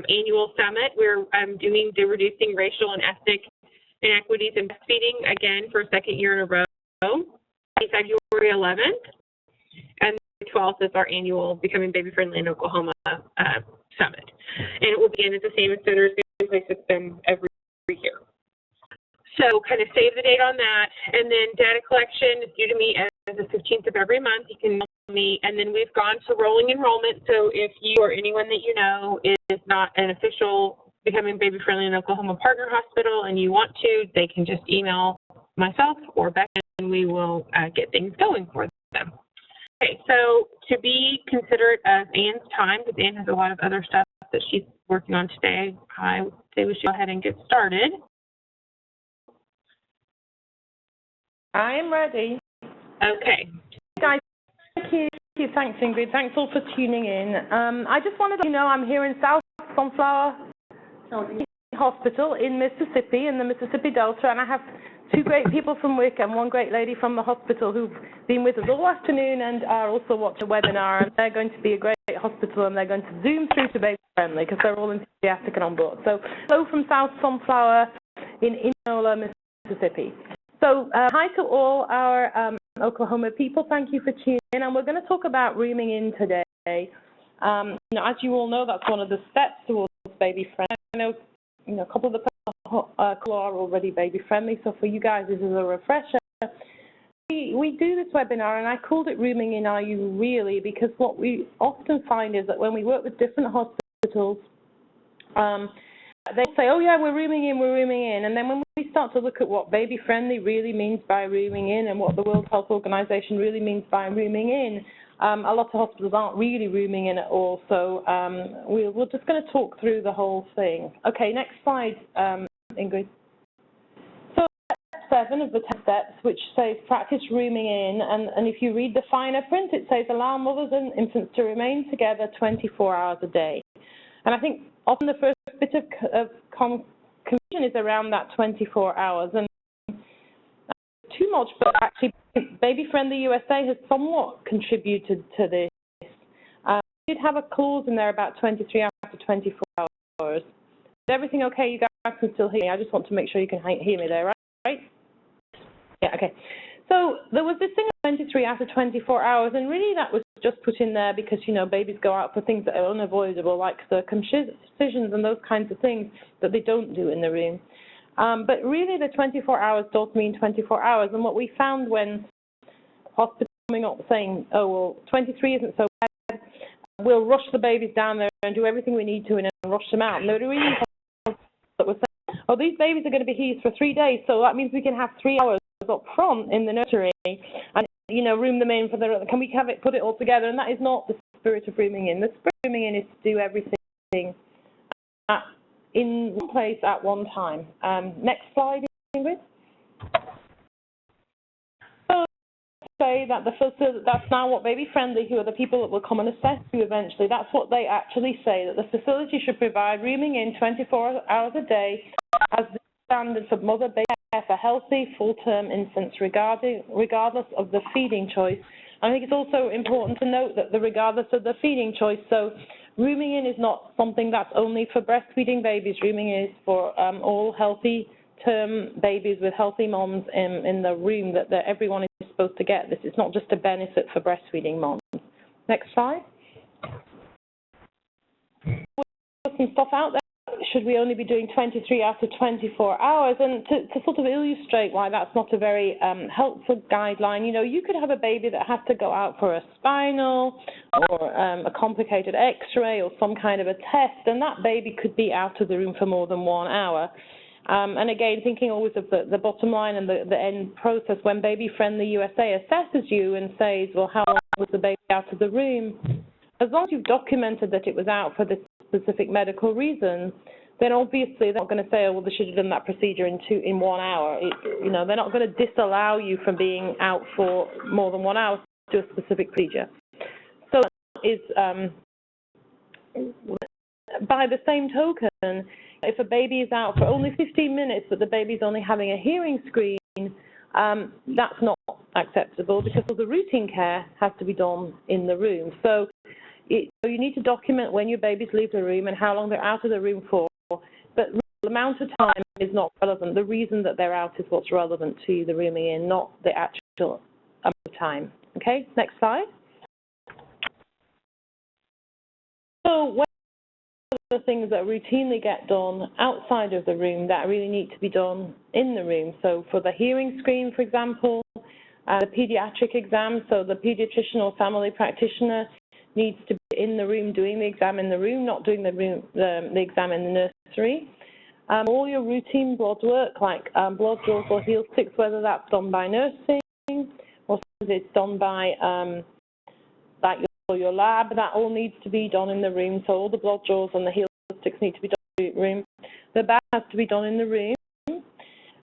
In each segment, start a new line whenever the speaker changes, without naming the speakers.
annual summit. We're doing the Reducing Racial and Ethnic Inequities in Breastfeeding, again, for a second year in a row, February 11th. And the 12th is our annual Becoming Baby Friendly in Oklahoma summit. And it will begin at the same centers in place with them every year. So kind of save the date on that. And then data collection is due to me as the 15th of every month. You can email me. And then we've gone to rolling enrollment. So if you or anyone that you know is not an official Becoming Baby Friendly in Oklahoma partner hospital and you want to, they can just email myself or Beck and we will get things going for them. Okay, so to be considerate of Anne's time, because Anne has a lot of other stuff that she's working on today, I would say we should go ahead and get started.
I'm ready.
Okay.
Guys, thank you. Thanks, Ingrid. Thanks all for tuning in. I just wanted to know I'm here in South Sunflower Hospital in Mississippi, in the Mississippi Delta, and I have two great people from WIC and one great lady from the hospital who've been with us all afternoon and are also watching the webinar, and they're going to be a great hospital and they're going to zoom through to Baby Friendly because they're all enthusiastic and on board. So hello from South Sunflower in Inola, Mississippi. So hi to all our Oklahoma people. Thank you for tuning in, and we're going to talk about rooming in today. As you all know, that's one of the steps towards baby friendly. I know, a couple of the people are already baby friendly, so for you guys this is a refresher. We do this webinar, and I called it Rooming In, Are You Really? Because what we often find is that when we work with different hospitals, they say, oh yeah, we're rooming in, and then when we start to look at what baby friendly really means by rooming in and what the World Health Organization really means by rooming in, a lot of hospitals aren't really rooming in at all, so we're just going to talk through the whole thing. Okay, next slide, Ingrid. So step 7 of the 10 steps, which says practice rooming in, and if you read the finer print, it says allow mothers and infants to remain together 24 hours a day. And I think often the first bit of confusion is around that 24 hours, and too much, but actually Baby Friendly USA has somewhat contributed to this. We did have a clause in there about 23 hours to 24 hours. Is everything okay? You guys can still hear me. I just want to make sure you can hear me there, right? Yeah, okay. So there was this thing of 23 after 24 hours, and really that was just put in there because, babies go out for things that are unavoidable, like circumcisions and those kinds of things that they don't do in the room. But really the 24 hours does mean 24 hours, and what we found when hospitals coming up saying, oh, well, 23 isn't so bad, we'll rush the babies down there and do everything we need to and then rush them out. And there were really that were saying, oh, these babies are going to be here for 3 days, so that means we can have 3 hours up front in the nursery and, room them in for the, can we have it, put it all together? And that is not the spirit of rooming in. The spirit of rooming in is to do everything in one place at one time. Next slide, Ingrid. So say that that's now what Baby Friendly, who are the people that will come and assess you eventually, that's what they actually say, that the facility should provide rooming in 24 hours a day as the standard for mother-baby care for healthy, full-term infants, regardless of the feeding choice. I think it's also important to note that regardless of the feeding choice, so rooming in is not something that's only for breastfeeding babies. Rooming is for all healthy term babies with healthy moms in the room that everyone is supposed to get this. It's not just a benefit for breastfeeding moms. Next slide. Put some stuff out there. Should we only be doing 23 after 24 hours? And to sort of illustrate why that's not a very helpful guideline, you could have a baby that has to go out for a spinal or a complicated x-ray or some kind of a test, and that baby could be out of the room for more than 1 hour. And again, thinking always of the bottom line and the end process, when Baby Friendly USA assesses you and says, well, how long was the baby out of the room? As long as you've documented that it was out for this specific medical reason, then obviously they're not going to say, oh, well, they should have done that procedure in 1 hour. They're not going to disallow you from being out for more than 1 hour to a specific procedure. So is by the same token, if a baby is out for only 15 minutes, but the baby's only having a hearing screen, that's not acceptable because all the routine care has to be done in the room. So So you need to document when your babies leave the room and how long they're out of the room for, but the amount of time is not relevant. The reason that they're out is what's relevant to the rooming in, not the actual amount of time. Okay, next slide. So one of the things that routinely get done outside of the room that really need to be done in the room. So for the hearing screen, for example, the pediatric exam, so the pediatrician or family practitioner needs to be in the room doing the exam in the room, not doing the exam in the nursery. All your routine blood work, like blood draws or heel sticks, whether that's done by nursing or it's done by like your lab, that all needs to be done in the room. So all the blood draws and the heel sticks need to be done in the room. The bath has to be done in the room.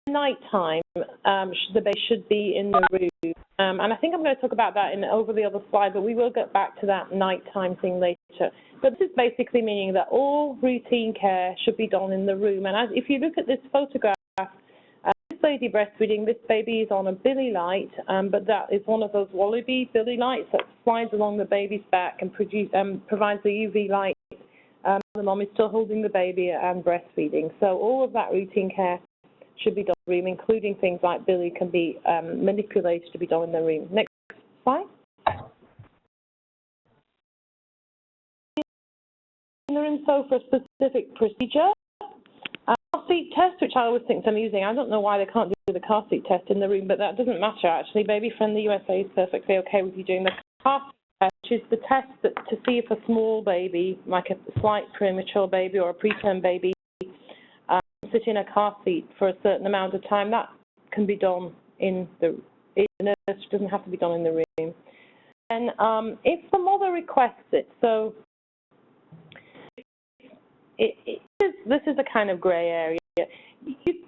Nighttime, the baby should be in the room. And I think I'm going to talk about that over the other slide, but we will get back to that nighttime thing later. But this is basically meaning that all routine care should be done in the room. And if you look at this photograph, this lady breastfeeding, this baby is on a Billy light, but that is one of those wallaby Billy lights that slides along the baby's back and provides the UV light. The mom is still holding the baby and breastfeeding. So all of that routine care should be done in the room, including things like Billy can be manipulated to be done in the room. Next slide. In the room, so for a specific procedure, car seat test, which I always think is amusing. I don't know why they can't do the car seat test in the room, but that doesn't matter actually. Baby Friendly USA is perfectly okay with you doing the car seat test, which is the test to see if a small baby, like a slight premature baby or a preterm baby, sit in a car seat for a certain amount of time. That can be done in the nurse, doesn't have to be done in the room. And if the mother requests it, so this is a kind of grey area.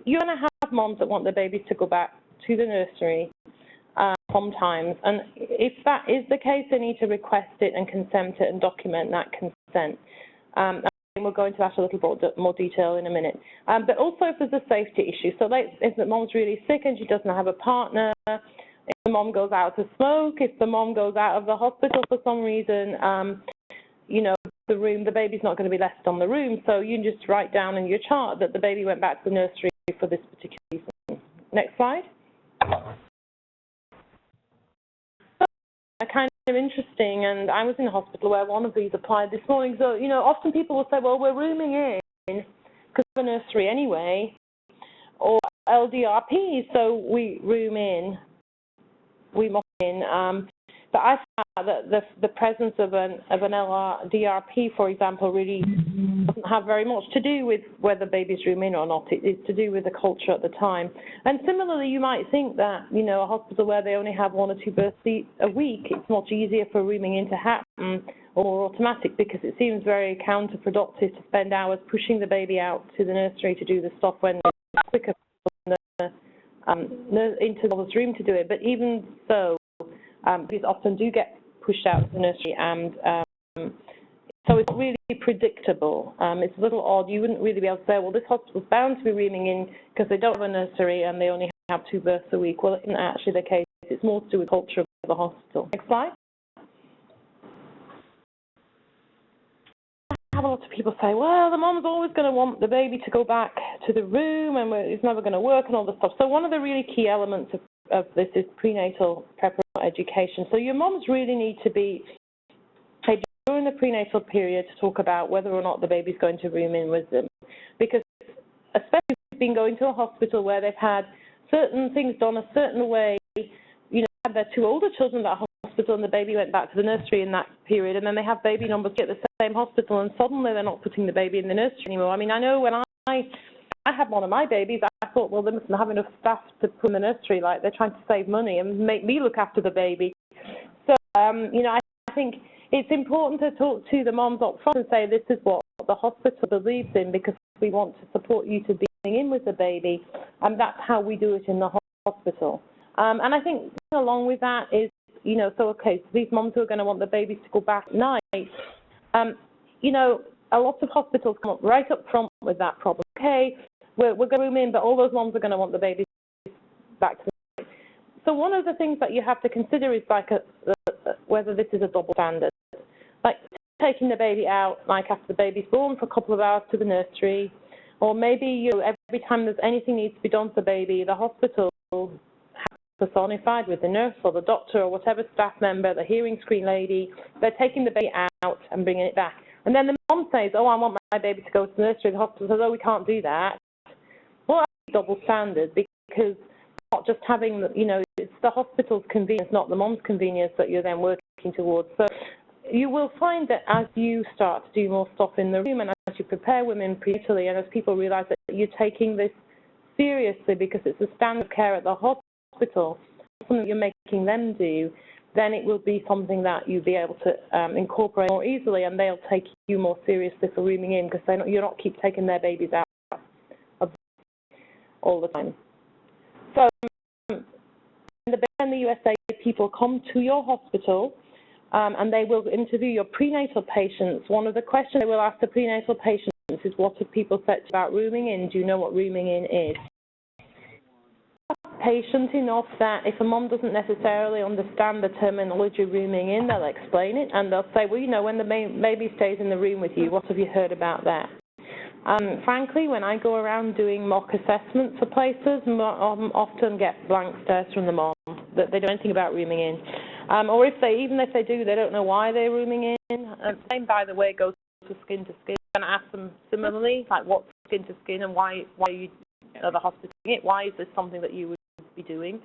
You're going to have moms that want their babies to go back to the nursery sometimes, and if that is the case, they need to request it and consent it and document that consent. We'll go into that a little bit more detail in a minute. But also if there's a safety issue. So if the mom's really sick and she doesn't have a partner, if the mom goes out to smoke, if the mom goes out of the hospital for some reason, you know, the baby's not going to be left on the room. So you can just write down in your chart that the baby went back to the nursery for this particular reason. Next slide. Kind of interesting, and I was in a hospital where one of these applied this morning. So, you know, often people will say, well, we're rooming in because we're a nursery anyway, or LDRP, so we room in, we mop in. But I found that the presence of an LDRP, for example, really doesn't have very much to do with whether babies room in or not. It's to do with the culture at the time. And similarly, you might think that, you know, a hospital where they only have 1 or 2 births a week, it's much easier for rooming in to happen or more automatic, because it seems very counterproductive to spend hours pushing the baby out to the nursery to do the stuff when it's quicker into the mother's room to do it. But even so, these often do get pushed out to the nursery, and so it's really predictable. It's a little odd. You wouldn't really be able to say, well, this hospital's bound to be rooming in because they don't have a nursery and they only have 2 births a week. Well, it isn't actually the case. It's more to do with the culture of the hospital. Next slide. I have a lot of people say, well, the mom's always going to want the baby to go back to the room and it's never going to work and all this stuff. So one of the really key elements of this is prenatal preparation education. So your moms really need to be, during the prenatal period, to talk about whether or not the baby's going to room in with them. Because especially if they've been going to a hospital where they've had certain things done a certain way, you know, had their 2 older children at that hospital and the baby went back to the nursery in that period, and then they have baby number 3 at the same hospital and suddenly they're not putting the baby in the nursery anymore. I mean, I know when I had one of my babies, I thought, well, they mustn't have enough staff to put in the nursery, like they're trying to save money and make me look after the baby. So, you know, I think it's important to talk to the moms up front and say this is what the hospital believes in, because we want to support you to be in with the baby, and that's how we do it in the hospital. And I think along with that is, you know, so okay, so these moms who are going to want the babies to go back at night, you know, a lot of hospitals come up right up front with that problem. Okay, we're going to room in, but all those moms are going to want the babies back to the night. So one of the things that you have to consider is like whether this is a double standard. Like taking the baby out, like after the baby's born, for a couple of hours to the nursery, or maybe every time there's anything needs to be done to the baby, the hospital personified with the nurse or the doctor or whatever staff member, the hearing screen lady, they're taking the baby out and bringing it back. And then the mom says, oh, I want my baby to go to the nursery. The hospital says, oh, we can't do that. Well, that's double standard, because not just having, it's the hospital's convenience, not the mom's convenience that you're then working towards. So you will find that as you start to do more stuff in the room and as you prepare women prenatally and as people realize that you're taking this seriously because it's a standard of care at the hospital, something that you're making them do, then it will be something that you'll be able to incorporate more easily, and they'll take you more seriously for rooming in, because you're not keep taking their babies out all the time. So in the USA, people come to your hospital and they will interview your prenatal patients. One of the questions they will ask the prenatal patients is, what have people said about rooming in? Do you know what rooming in is? Patient enough that if a mom doesn't necessarily understand the terminology rooming in, they'll explain it, and they'll say, well, when the baby stays in the room with you, what have you heard about that? Frankly, when I go around doing mock assessments for places, I often get blank stares from the mom that they don't know anything about rooming in. Or even if they do, they don't know why they're rooming in. Same, by the way, goes to skin to skin. And ask them similarly, like what's skin to skin and why you the hospital doing it? Why is this something that you would be doing?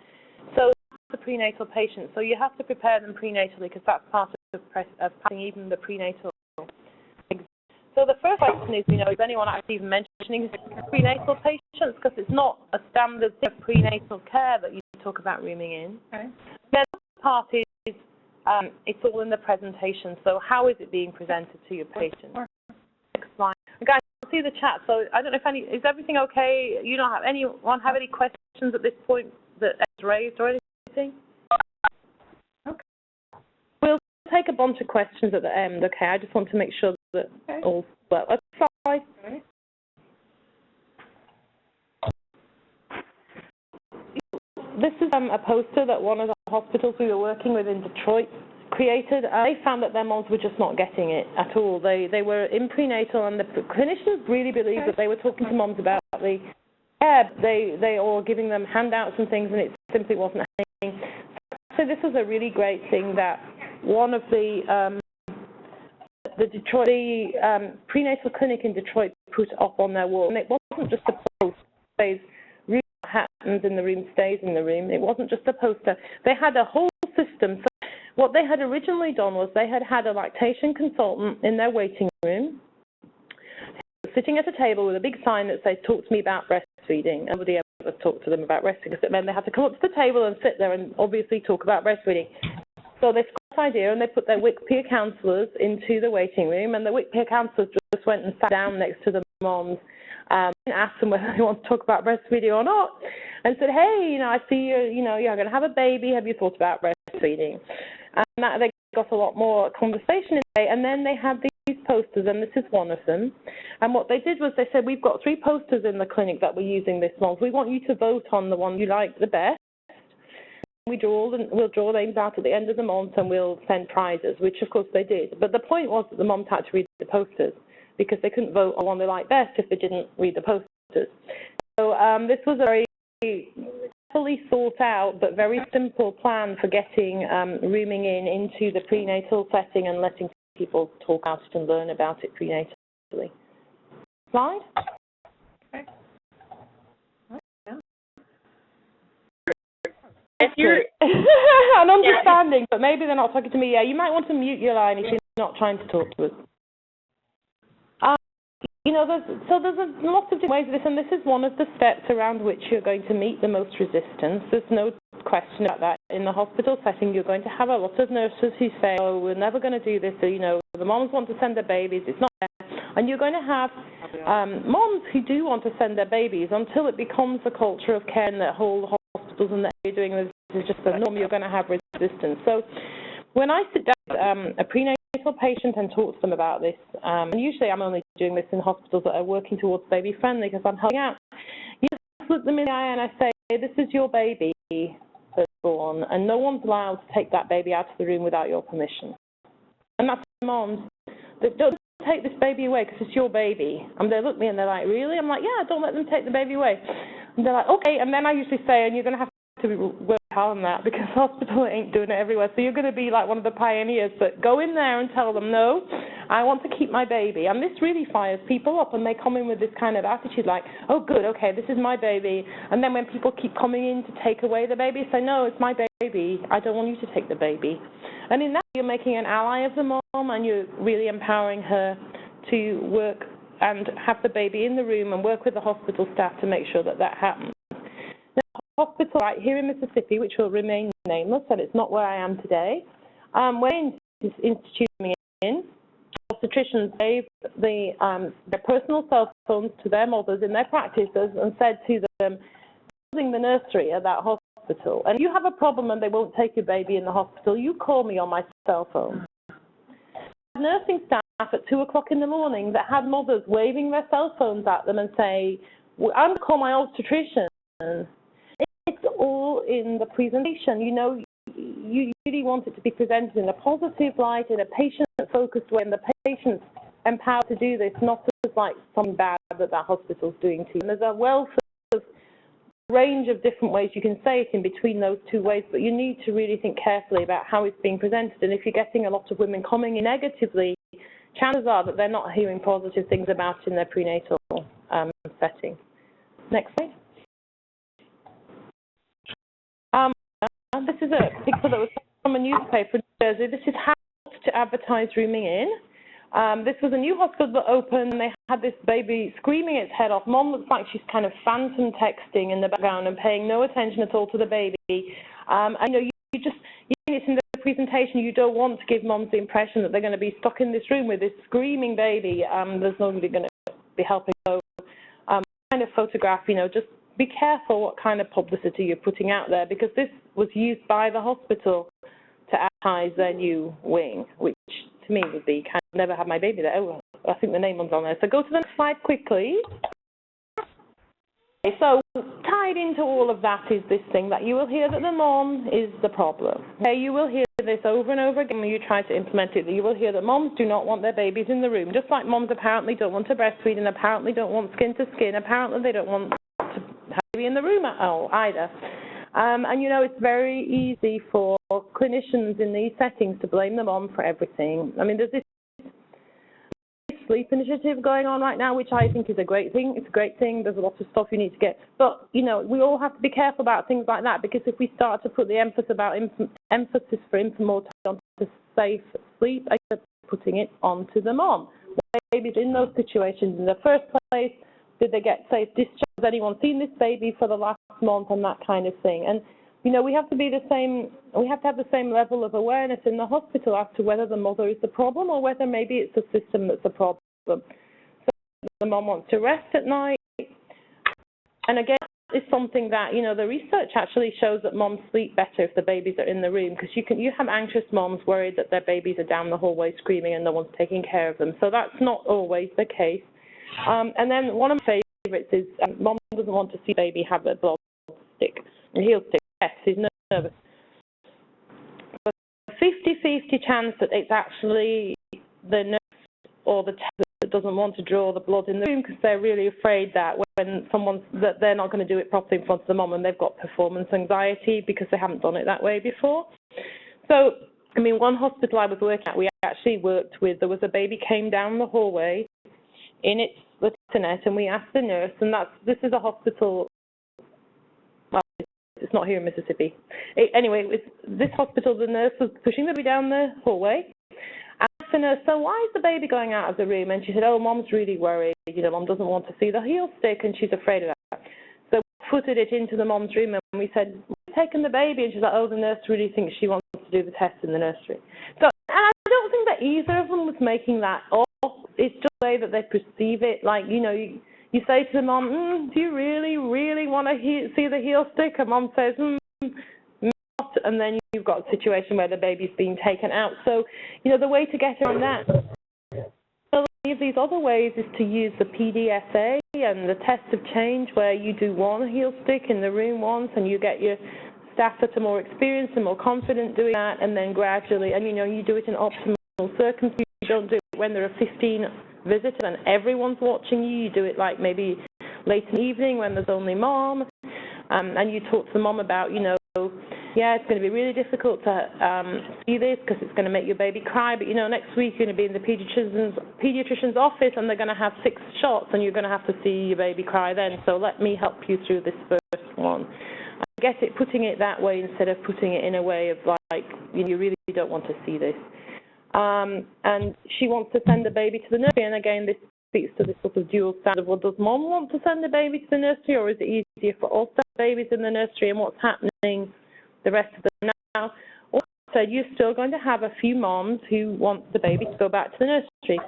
So the prenatal patient. So you have to prepare them prenatally, because that's part of passing even the prenatal. So the first question is, is anyone actually even mentioning prenatal patients? Because it's not a standard thing of prenatal care that you talk about rooming in. Okay. Then the part is, it's all in the presentation. So how is it being presented to your patient? Next slide. Guys, I see the chat. So I don't know if is everything okay? You don't have anyone have any questions at this point that is raised or anything? Okay. We'll take a bunch of questions at the end. Okay. I just want to make sure that all well. Let's try. Okay. This is a poster that one of the hospitals we were working with in Detroit created. They found that their moms were just not getting it at all. They were in prenatal, and the clinicians really believed that they were talking to moms about the care. They were giving them handouts and things, and it simply wasn't happening. So this was a really great thing that one of the prenatal clinic in Detroit put up on their wall. And it wasn't just a post that says, room happens in the room stays in the room. It wasn't just a poster. They had a whole system. So what they had originally done was they had a lactation consultant in their waiting room, sitting at a table with a big sign that says, talk to me about breastfeeding. Nobody ever talked to them about breastfeeding, because it meant they had to come up to the table and sit there and obviously talk about breastfeeding. So they got this idea, and they put their WIC peer counsellors into the waiting room, and the WIC peer counsellors just went and sat down next to the moms and asked them whether they want to talk about breastfeeding or not, and said, hey, I see you're going to have a baby. Have you thought about breastfeeding? And they got a lot more conversation in there. And then they had these posters, and this is one of them. And what they did was they said, we've got 3 posters in the clinic that we're using this month. We want you to vote on the one you like the best. We'll draw names out at the end of the month, and we'll send prizes, which of course they did. But the point was that the moms had to read the posters, because they couldn't vote on one they liked best if they didn't read the posters. So this was a very fully thought out but very simple plan for getting rooming into the prenatal setting and letting people talk about it and learn about it prenatally. Slide. Okay. If you're I'm understanding, but maybe they're not talking to me. Yeah, you might want to mute your line if you're not trying to talk to us. There's a lot of different ways of this, and this is one of the steps around which you're going to meet the most resistance. There's no question about that. In the hospital setting, you're going to have a lot of nurses who say, oh, we're never going to do this, the moms want to send their babies, it's not fair. And you're going to have moms who do want to send their babies until it becomes a culture of care in the whole hospitals, and that you're doing this is just the norm. You're going to have resistance. So when I sit down with a prenatal patient and talk to them about this, and usually I'm only doing this in hospitals that are working towards baby friendly because I'm helping out, you just look them in the eye and I say, this is your baby that's born, and no one's allowed to take that baby out of the room without your permission. And that's moms. don't take this baby away because it's your baby. And they look at me and they're like, really? I'm like, yeah, don't let them take the baby away. And they're like, okay. And then I usually say, and you're going to have to work hard on that because the hospital ain't doing it everywhere. So you're going to be like one of the pioneers, but go in there and tell them, no, I want to keep my baby. And this really fires people up, and they come in with this kind of attitude like, oh, good, okay, this is my baby. And then when people keep coming in to take away the baby, say, no, it's my baby. I don't want you to take the baby. And in that, you're making an ally of the mom, and you're really empowering her to work and have the baby in the room and work with the hospital staff to make sure that that happens. Hospital right here in Mississippi, which will remain nameless, and it's not where I am today, when this institute in, obstetricians gave their personal cell phones to their mothers in their practices and said to them, using the nursery at that hospital, and if you have a problem and they won't take your baby in the hospital, you call me on my cell phone. Nursing staff at 2 o'clock in the morning that had mothers waving their cell phones at them and say, well, I'm going to call my obstetrician. It's all in the presentation. You know, you really want it to be presented in a positive light, in a patient-focused way, and the patient's empowered to do this, not as like something bad that hospital's doing to you. And there's a wealth of range of different ways you can say it in between those two ways, but you need to really think carefully about how it's being presented. And if you're getting a lot of women coming in negatively, chances are that they're not hearing positive things about it in their prenatal setting. Next slide. This is a picture that was from a newspaper in New Jersey. This is how to advertise rooming in. This was a new hospital that opened, and they had this baby screaming its head off. Mom looks like she's kind of phantom texting in the background and paying no attention at all to the baby. And you know, it's in the presentation, you don't want to give moms the impression that they're going to be stuck in this room with this screaming baby. There's nobody going to be helping. So, kind of photograph, you know, just be careful what kind of publicity you're putting out there, because this was used by the hospital to advertise their new wing, which to me would be kind of never had my baby there. Oh, I think the name one's on there. So go to the next slide quickly. Okay, so tied into all of that is this thing that you will hear that the mom is the problem. Okay, you will hear this over and over again when you try to implement it. You will hear that moms do not want their babies in the room, just like moms apparently don't want to breastfeed and apparently don't want skin to skin. Apparently they don't want to have a baby in the room at all either. And you know, it's very easy for clinicians in these settings to blame the mom for everything. I mean, there's this sleep initiative going on right now, which I think is a great thing. It's a great thing. There's a lot of stuff you need to get. But, you know, we all have to be careful about things like that, because if we start to put the emphasis for infant mortality onto safe sleep, I'm putting it onto the mom. The baby's in those situations in the first place. Did they get safe discharge? Has anyone seen this baby for the last month, and that kind of thing? And, you know, we have to be the same, we have to have the same level of awareness in the hospital as to whether the mother is the problem or whether maybe it's the system that's the problem. So the mom wants to rest at night. And again, it's something that, you know, the research actually shows that moms sleep better if the babies are in the room, because you have anxious moms worried that their babies are down the hallway screaming and no one's taking care of them. So that's not always the case. And then one of my favorites is mom doesn't want to see baby have a blood stick, a heel stick. Yes, he's nervous. But 50-50 chance that it's actually the nurse or the tech that doesn't want to draw the blood in the room, because they're really afraid that when that they're not going to do it properly in front of the mom, and they've got performance anxiety because they haven't done it that way before. So, I mean, one hospital I was working at, we actually worked with, there was a baby came down the hallway in its litternet, and we asked the nurse, and this is a hospital, well, it's not here in Mississippi. Anyway, this hospital, the nurse was pushing the baby down the hallway. I asked the nurse, so why is the baby going out of the room? And she said, oh, mom's really worried. You know, mom doesn't want to see the heel stick, and she's afraid of that. So we footed it into the mom's room, and we said, we've taken the baby. And she's like, oh, the nurse really thinks she wants to do the test in the nursery. So, and I don't think that either of them was making that up. It's just the way that they perceive it. Like, you know, you say to the mom, do you really, really want to see the heel stick? And mom says, not. And then you've got a situation where the baby's being taken out. So, you know, the way to get around that, so any of these other ways, is to use the PDSA and the test of change, where you do one heel stick in the room once, and you get your staff that are more experienced and more confident doing that, and then gradually, and you know, you do it in optimal circumstances. You don't do it when there are 15 visitors and everyone's watching you. You do it like maybe late in the evening when there's only mom, and you talk to the mom about, yeah, it's going to be really difficult to see this because it's going to make your baby cry, but, next week you're going to be in the pediatrician's office and they're going to have 6 shots and you're going to have to see your baby cry then, so let me help you through this first one. I get it, putting it that way instead of putting it in a way of like, you really don't want to see this. And she wants to send the baby to the nursery, and again, this speaks to this sort of dual standard of, well, does mom want to send the baby to the nursery, or is it easier for all babies in the nursery, and what's happening the rest of them now? Also, you're still going to have a few moms who want the baby to go back to the nursery.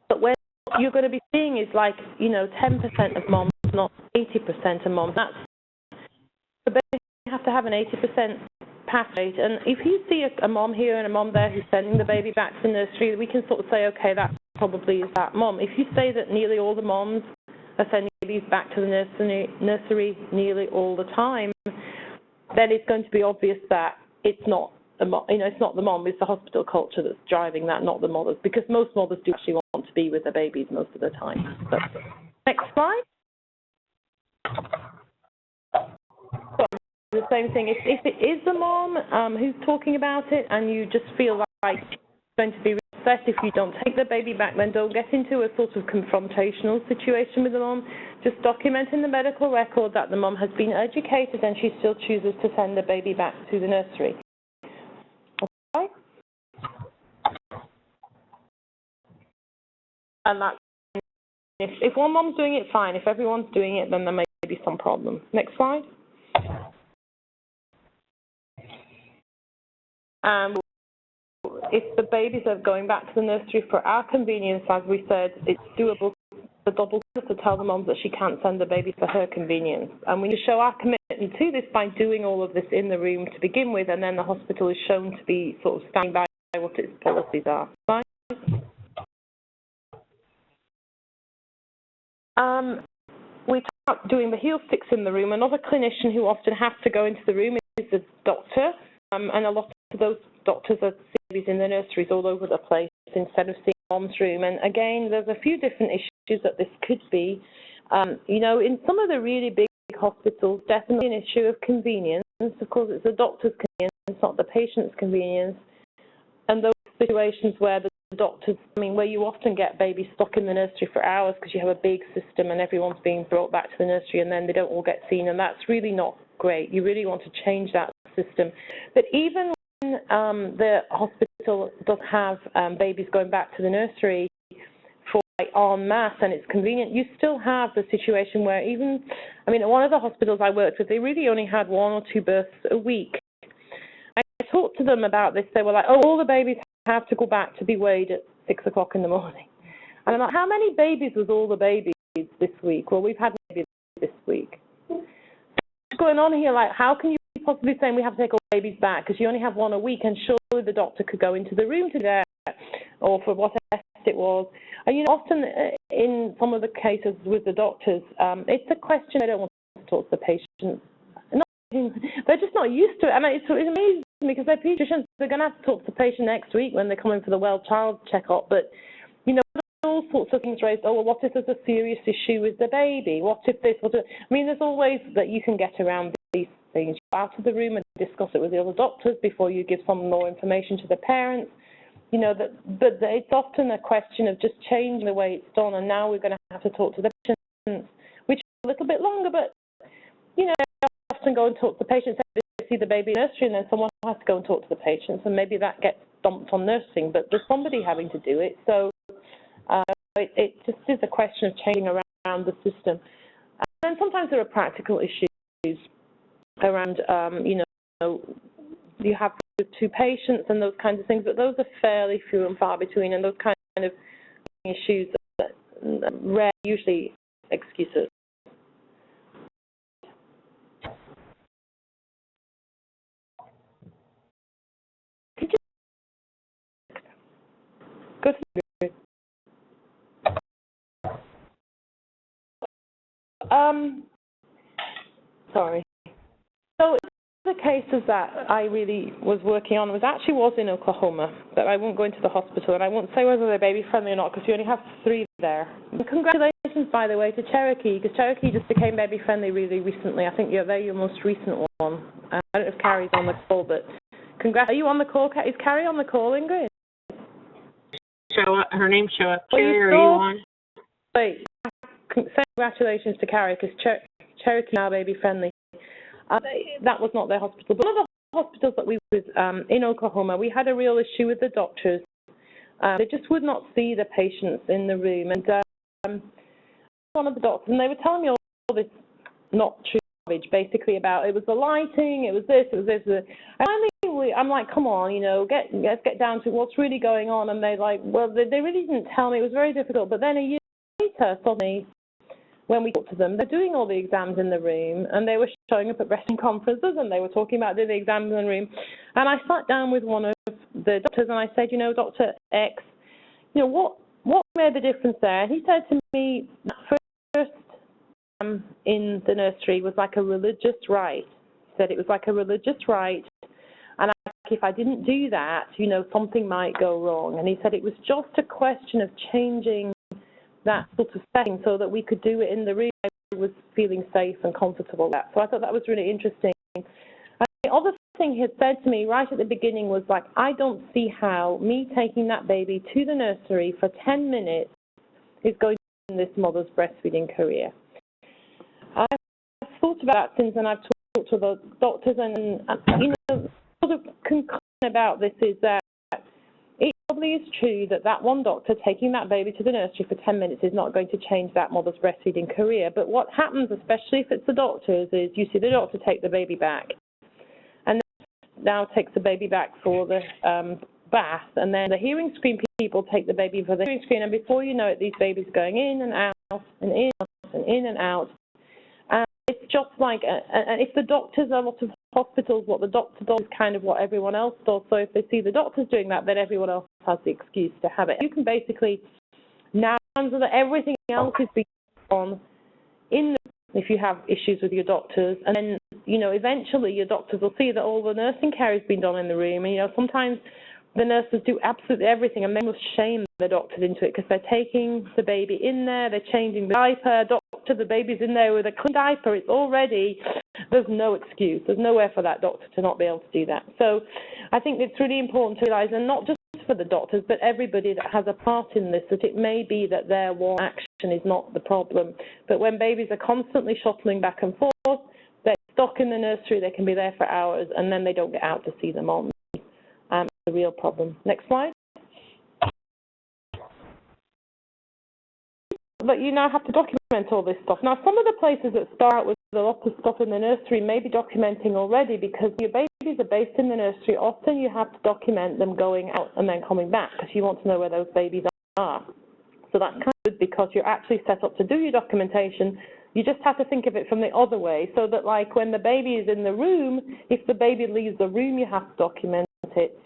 But what you're going to be seeing is like, 10% of moms, not 80% of moms. That's the baby have to have an 80% pass rate. And if you see a mom here and a mom there who's sending the baby back to the nursery, we can sort of say, okay, that probably is that mom. If you say that nearly all the moms are sending babies back to the nursery nearly all the time, then it's going to be obvious that it's not the mom, it's not the mom, it's the hospital culture that's driving that, not the mothers, because most mothers do actually want to be with their babies most of the time. So, next slide. So, the same thing, if it is the mom who's talking about it and you just feel like it's going to be upset if you don't take the baby back, then don't get into a sort of confrontational situation with the mom. Just document in the medical record that the mom has been educated and she still chooses to send the baby back to the nursery. Okay? And that's, if one mom's doing it, fine. If everyone's doing it, then there may be some problem. Next slide. If the babies are going back to the nursery for our convenience, as we said, it's doable the double to tell the mom that she can't send the baby for her convenience. And we show our commitment to this by doing all of this in the room to begin with, and then the hospital is shown to be sort of standing by what its policies are. Fine. We talk about doing the heel sticks in the room. Another clinician who often has to go into the room is the doctor, and a lot of those doctors are babies in the nurseries all over the place instead of seeing mom's room. And again, there's a few different issues that this could be. In some of the really big hospitals, definitely an issue of convenience. Of course, it's the doctor's convenience, not the patient's convenience. And those situations where the doctors, where you often get babies stuck in the nursery for hours because you have a big system and everyone's being brought back to the nursery and then they don't all get seen, and that's really not great. You really want to change that system. But even when the hospital does have babies going back to the nursery for en masse and it's convenient, you still have the situation where even, at one of the hospitals I worked with, they really only had 1 or 2 births a week. I talked to them about this. They were like, oh, all the babies have to go back to be weighed at 6 o'clock in the morning. And I'm like, how many babies was all the babies this week? Well, we've had babies this week. What's going on here? Like, how can you possibly say we have to take all babies back because you only have 1 a week, and surely the doctor could go into the room to that, or for what test it was. And often in some of the cases with the doctors, it's a question they don't want to talk to the patients. They're just not used to it. It amazes me because they're pediatricians. They're going to have to talk to the patient next week when they come in for the well child checkup. But, all sorts of things raised. Oh, well, what if there's a serious issue with the baby? What if this? There's all ways that you can get around these things. Go out of the room and discuss it with the other doctors before you give some more information to the parents. But it's often a question of just changing the way it's done. And now we're going to have to talk to the patients, which is a little bit longer, but, often go and talk to the patients, they see the baby in nursery, and then someone has to go and talk to the patients, and maybe that gets dumped on nursing, but there's somebody having to do it. So it just is a question of changing around the system. And then sometimes there are practical issues around, you have 2 patients and those kinds of things, but those are fairly few and far between, and those kind of issues that rare, usually excuses. Go to the sorry. So the cases that I really was working on was in Oklahoma, but I won't go into the hospital, and I won't say whether they're baby-friendly or not, because you only have 3 there. And congratulations, by the way, to Cherokee, because Cherokee just became baby-friendly really recently. I think they're your most recent one. I don't know if Carrie's on the call, but congrats. Are you on the call? Is Carrie on the call, Ingrid?
Her name show up. Carrie, are you on?
Wait, say congratulations to Carrie, because Cherokee now baby-friendly. That was not their hospital. But one of the hospitals that we was in Oklahoma, we had a real issue with the doctors. They just would not see the patients in the room. And one of the doctors, and they were telling me all this not true garbage, basically about it was the lighting, it was this, it was this. And finally, I'm like, come on, let's get down to what's really going on. And they're like, well, they really didn't tell me. It was very difficult. But then a year later, suddenly, when we talked to them, they're doing all the exams in the room, and they were showing up at wrestling conferences, and they were talking about doing the exams in the room. And I sat down with one of the doctors, and I said, Dr. X, what made the difference there? And he said to me, first in the nursery was like a religious rite. He said it was like a religious rite, and if I didn't do that, something might go wrong. And he said it was just a question of changing that sort of setting so that we could do it in the room. I was feeling safe and comfortable with that. So I thought that was really interesting. And the other thing he had said to me right at the beginning was like, I don't see how me taking that baby to the nursery for 10 minutes is going to end this mother's breastfeeding career. I've thought about that since, and I've talked to the doctors, and sort of conclusion about this is that it probably is true that one doctor taking that baby to the nursery for 10 minutes is not going to change that mother's breastfeeding career. But what happens, especially if it's the doctors, is you see the doctor take the baby back, and then now takes the baby back for the bath, and then the hearing screen people take the baby for the hearing screen, and before you know it, these babies are going in and out and in and in and out. It's just like, and if the doctors, a lot of hospitals, what the doctor does is kind of what everyone else does. So if they see the doctors doing that, then everyone else has the excuse to have it. You can basically now answer that everything else is being on if you have issues with your doctors, and then eventually your doctors will see that all the nursing care has been done in the room. And sometimes the nurses do absolutely everything, and they must shame the doctors into it because they're taking the baby in there, they're changing the diaper. Doctor, the baby's in there with a clean diaper. It's already, there's no excuse. There's nowhere for that doctor to not be able to do that. So I think it's really important to realize, and not just for the doctors, but everybody that has a part in this, that it may be that their one action is not the problem. But when babies are constantly shuttling back and forth, they're stuck in the nursery, they can be there for hours, and then they don't get out to see their mom. It's a real problem. Next slide. But you now have to document all this stuff. Now, some of the places that start out with a lot of stuff in the nursery may be documenting already, because your babies are based in the nursery. Often you have to document them going out and then coming back, because you want to know where those babies are. So that's kind of good, because you're actually set up to do your documentation. You just have to think of it from the other way, so that like when the baby is in the room, if the baby leaves the room, you have to document it.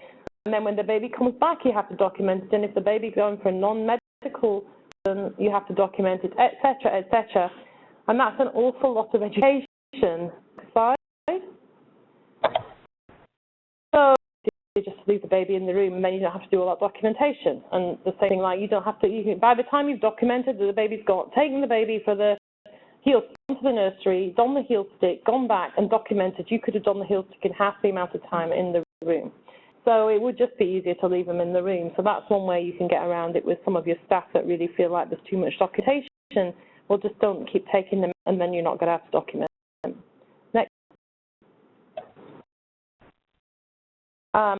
And then when the baby comes back, you have to document it. And if the baby's going for a non-medical, you have to document it, etc., etc. And that's an awful lot of education. Slide. So you just leave the baby in the room, and then you don't have to do all that documentation. And the same thing, like you don't have to. By the time you've documented that the baby's gone, taken the baby for the heel stick to the nursery, done the heel stick, gone back and documented, you could have done the heel stick in half the amount of time in the room. So it would just be easier to leave them in the room. So that's one way you can get around it with some of your staff that really feel like there's too much documentation. Well, just don't keep taking them, and then you're not going to have to document them. Next. How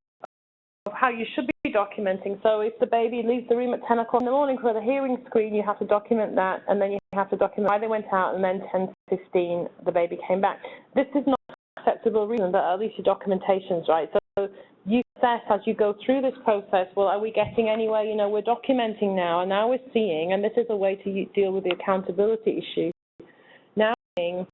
you should be documenting. So if the baby leaves the room at 10 o'clock in the morning for the hearing screen, you have to document that, and then you have to document why they went out, and then 10:15 the baby came back. This is not an acceptable reason, but at least your documentation's right. So you assess as you go through this process, well, are we getting anywhere? We're documenting now, and now we're seeing, and this is a way to deal with the accountability issue. Now seeing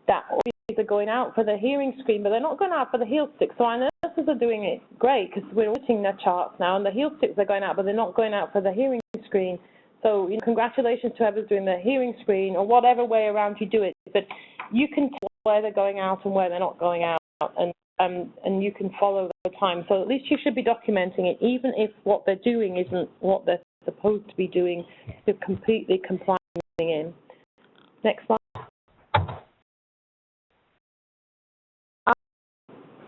that babies are going out for the hearing screen, but they're not going out for the heel stick. So our nurses are doing it great, because we're watching their charts now, and the heel sticks are going out, but they're not going out for the hearing screen. So congratulations to whoever's doing the hearing screen, or whatever way around you do it. But you can tell where they're going out and where they're not going out. and you can follow the time. So at least you should be documenting it, even if what they're doing isn't what they're supposed to be doing to completely comply in. Next slide.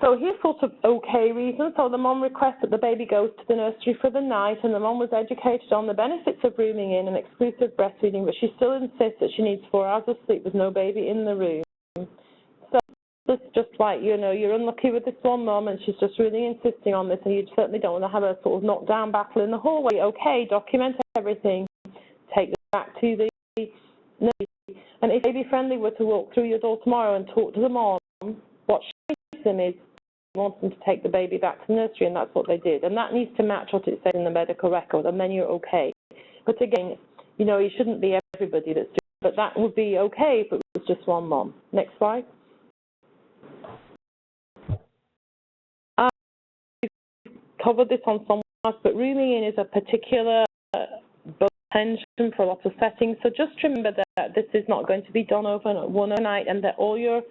So here's sort of okay reasons. So the mom requests that the baby goes to the nursery for the night, and the mom was educated on the benefits of rooming in and exclusive breastfeeding, but she still insists that she needs 4 hours of sleep with no baby in the room. So it's just like, you know, you're unlucky with this one mom, and she's just really insisting on this, and you certainly don't want to have a sort of knockdown battle in the hallway. Okay, document everything, take this back to the nursery, and if Baby Friendly were to walk through your door tomorrow and talk to the mom, what she says to them is, want them to take the baby back to the nursery, and that's what they did. And that needs to match what it says in the medical record, and then you're okay. But again, you know, it shouldn't be everybody that's doing it, but that would be okay if it was just one mom. Next slide. We've covered this on some slides, but rooming in is a particular attention for a lot of settings. So just remember that this is not going to be done overnight, and that all your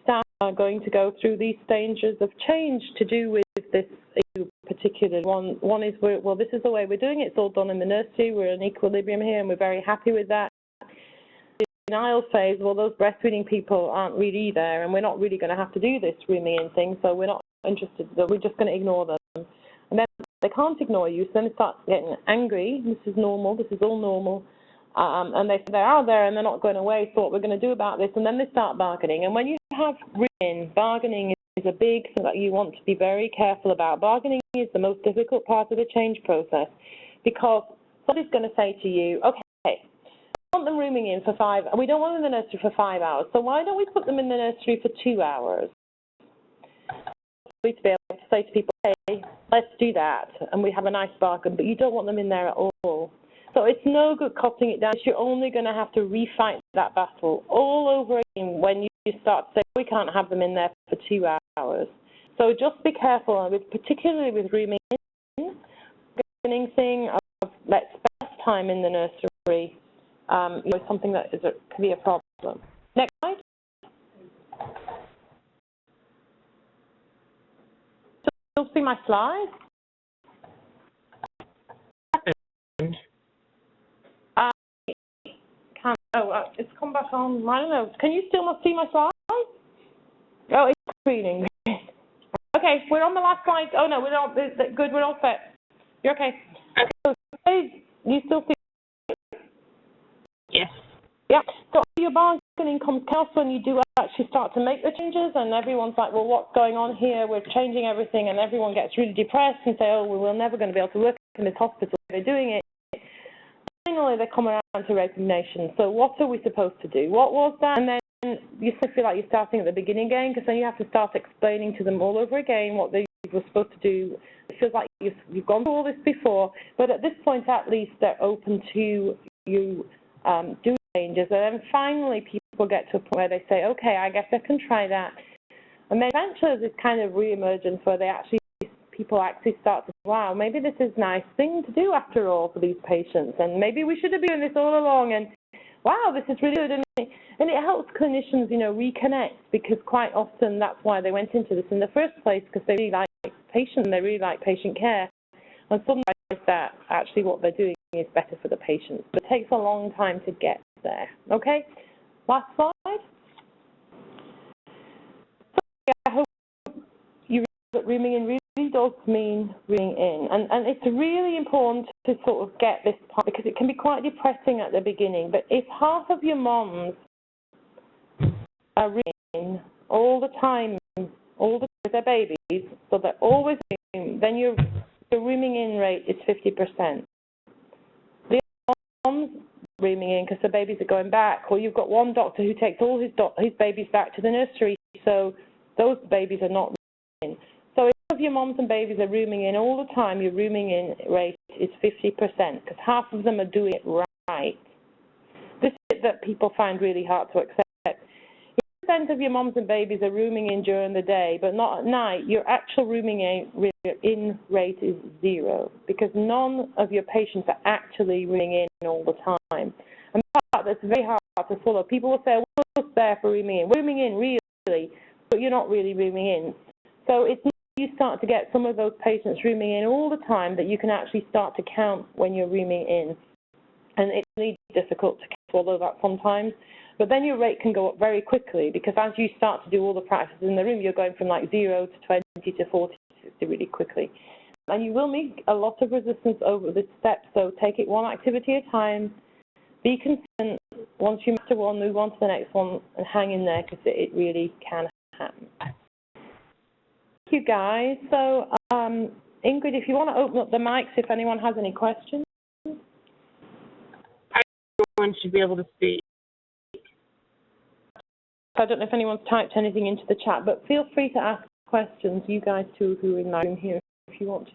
staff are going to go through these stages of change to do with this particular one. One is, well, this is the way we're doing it. It's all done in the nursery. We're in equilibrium here, and we're very happy with that. The denial phase, well, those breastfeeding people aren't really there, and we're not really going to have to do this rooming in thing, so we're not interested. So we're just going to ignore them. And then they can't ignore you, so then they start getting angry. This is normal. This is all normal. And they're out there and they're not going away, so what we're going to do about this, and then they start bargaining. And when you have rooming, bargaining is a big thing that you want to be very careful about. Bargaining is the most difficult part of the change process, because somebody's going to say to you, okay, we want them rooming in for 5, and we don't want them in the nursery for 5 hours, so why don't we put them in the nursery for 2 hours? We to be able to say to people, hey, let's do that, and we have a nice bargain, but you don't want them in there at all. So it's no good cutting it down. You're only going to have to refight that battle all over again when you start to say, we can't have them in there for 2 hours. So just be careful, particularly with rooming in, beginning thing of let's spend time in the nursery, you know, something that can be a problem. Next slide. You'll see my slides. It's come back on. I don't know. Can you still not see my slides? Oh, it's screening. Okay, we're on the last slide. Oh no, we're all good. We're all set. You're okay. Okay. So, you still see?
Yes.
Yeah. So your bargaining comes chaos when you do actually start to make the changes, and everyone's like, well, what's going on here? We're changing everything, and everyone gets really depressed and say, oh, well, we're never going to be able to work in this hospital. They're doing it. Finally, they come around to resignation. So what are we supposed to do? What was that? And then you still feel like you're starting at the beginning again, because then you have to start explaining to them all over again what they were supposed to do. It feels like you've gone through all this before, but at this point, at least, they're open to you doing changes. And then finally, people get to a point where they say, okay, I guess I can try that. And then eventually, there's this kind of re-emergence where people actually start to, wow, maybe this is a nice thing to do after all for these patients, and maybe we should have been doing this all along, and wow, this is really good, and it helps clinicians, you know, reconnect, because quite often that's why they went into this in the first place, because they really like patients and they really like patient care, and sometimes that actually what they're doing is better for the patients, but it takes a long time to get there. Okay, last slide. So, yeah, I hope you realize that rooming in really does mean rooming in, and it's really important to sort of get this part, because it can be quite depressing at the beginning, but if half of your moms are rooming all the time with their babies, so they're always rooming, then your rooming in rate is 50%. The moms rooming in because the babies are going back, or you've got one doctor who takes all his babies back to the nursery, so those babies are not rooming in. So if your moms and babies are rooming in all the time, your rooming in rate is 50%, because half of them are doing it right. This is that people find really hard to accept. If 50% of your moms and babies are rooming in during the day, but not at night, your actual rooming in rate is 0, because none of your patients are actually rooming in all the time. And that's very hard to follow. People will say, well, what's there for rooming in? Rooming in, really, but you're not really rooming in. So it's you start to get some of those patients rooming in all the time that you can actually start to count when you're rooming in. And it's really difficult to swallow that sometimes. But then your rate can go up very quickly because as you start to do all the practices in the room, you're going from like 0 to 20 to 40 to 60 really quickly. And you will meet a lot of resistance over this step, so take it one activity at a time. Be consistent. Once you master one, move on to the next one and hang in there because it really can happen. Thank you, guys. So, Ingrid, if you want to open up the mics, if anyone has any questions.
Everyone should be able to speak.
I don't know if anyone's typed anything into the chat, but feel free to ask questions, you guys too, who are in my room here, if you want to.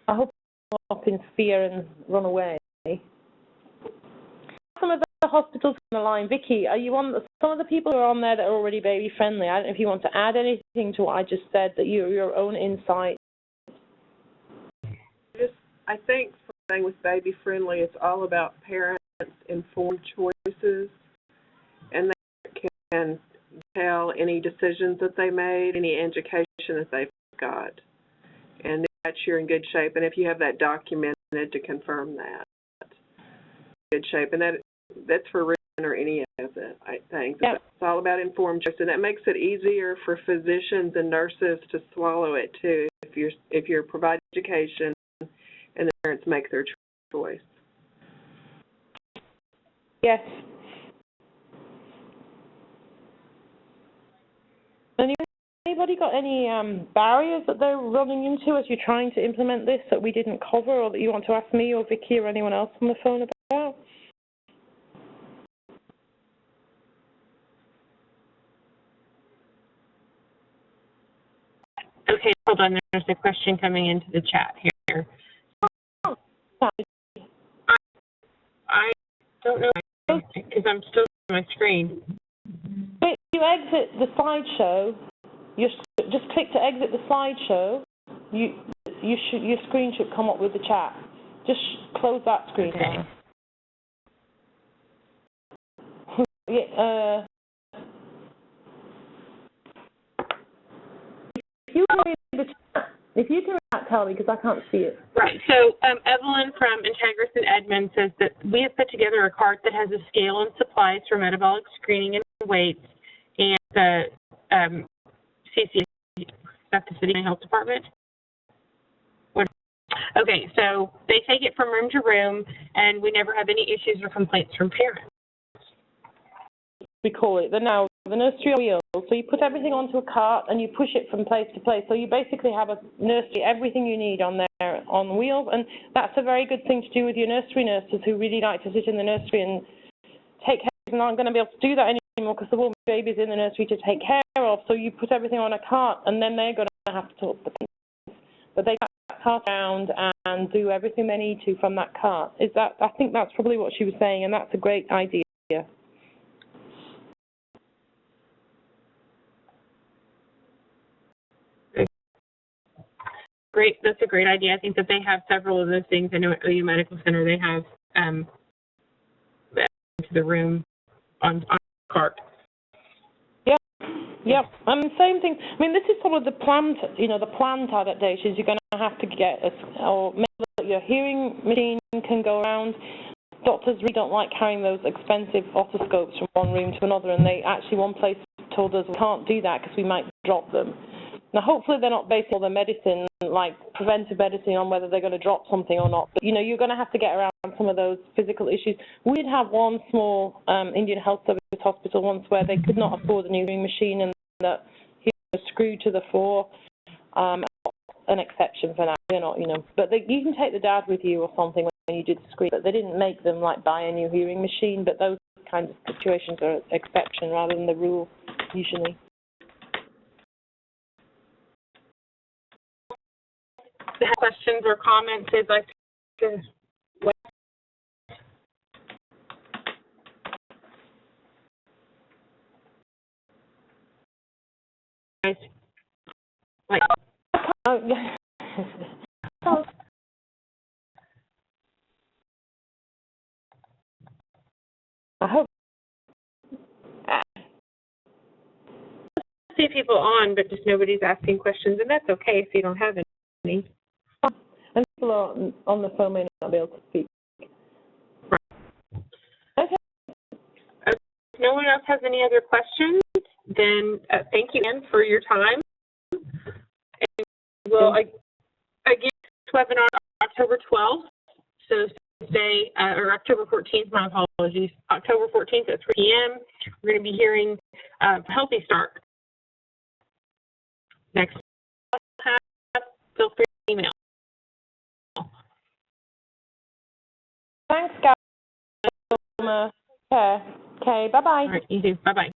I hope you're not up in fear and run away. Some of the hospitals on the line, Vicky, are you on? Some of the people who are on there that are already baby friendly. I don't know if you want to add anything to what I just said, that your own insight.
I think for thing with baby friendly, it's all about parents' informed choices, and they can tell any decisions that they made, any education that they've got, and that you're in good shape. And if you have that documented to confirm that, good shape, and that's for written or any of it, I think.
Yep.
It's all about informed choice, and that makes it easier for physicians and nurses to swallow it too. If you're providing education and the parents make their choice.
Yes. Anybody got any barriers that they're running into as you're trying to implement this that we didn't cover, or that you want to ask me or Vicky or anyone else on the phone about?
Okay, hold on. There's a question coming into the chat here. I don't know because I'm still on my screen.
If you exit the slideshow, just click to exit the slideshow. Your screen should come up with the chat. Just close that screen down. If you can tell me, because I can't see it.
Right. So Evelyn from Integris and Edmond says that we have put together a cart that has a scale and supplies for metabolic screening and weights, and the CC, that's the City Health Department. Okay, so they take it from room to room, and we never have any issues or complaints from parents.
We call it the nursery on wheels. So you put everything onto a cart and you push it from place to place. So you basically have a nursery, everything you need on there on wheels, and that's a very good thing to do with your nursery nurses who really like to sit in the nursery and take care of, and aren't going to be able to do that anymore because there will be babies in the nursery to take care of. So you put everything on a cart, and then they're going to have to talk to the parents. But they get that cart around and do everything they need to from that cart. I think that's probably what she was saying, and that's a great idea.
Great, that's a great idea. I think that they have several of those things. I know at OU Medical Center they have to the room on cart.
Yep. Same thing. I mean, this is some of the plant adaptations you're going to have to get, or make sure that your hearing machine can go around. Doctors really don't like carrying those expensive otoscopes from one room to another, and they actually, one place told us we can't do that because we might drop them. Now, hopefully they're not basing all their medicine, like preventive medicine, on whether they're going to drop something or not. But, you're going to have to get around some of those physical issues. We did have one small Indian Health Service hospital once where they could not afford a new hearing machine, and that he was screwed to the floor. An exception for that, But you can take the dad with you or something when you do the screen. But they didn't make them like buy a new hearing machine. But those kinds of situations are exception rather than the rule usually.
Questions or comments they'd like to like
I hope.
See people on, but just nobody's asking questions, and that's okay if you don't have any.
And people on the phone may not be able to speak.
Right.
Okay.
If no one else has any other questions, then thank you again for your time. And we'll, again, this webinar October 12th, so Thursday, or October 14th, my apologies, October 14th at 3 p.m. We're going to be hearing Healthy Start. Next, feel free to email.
Thanks, guys. Okay, bye-bye.
All right, you too. Bye-bye.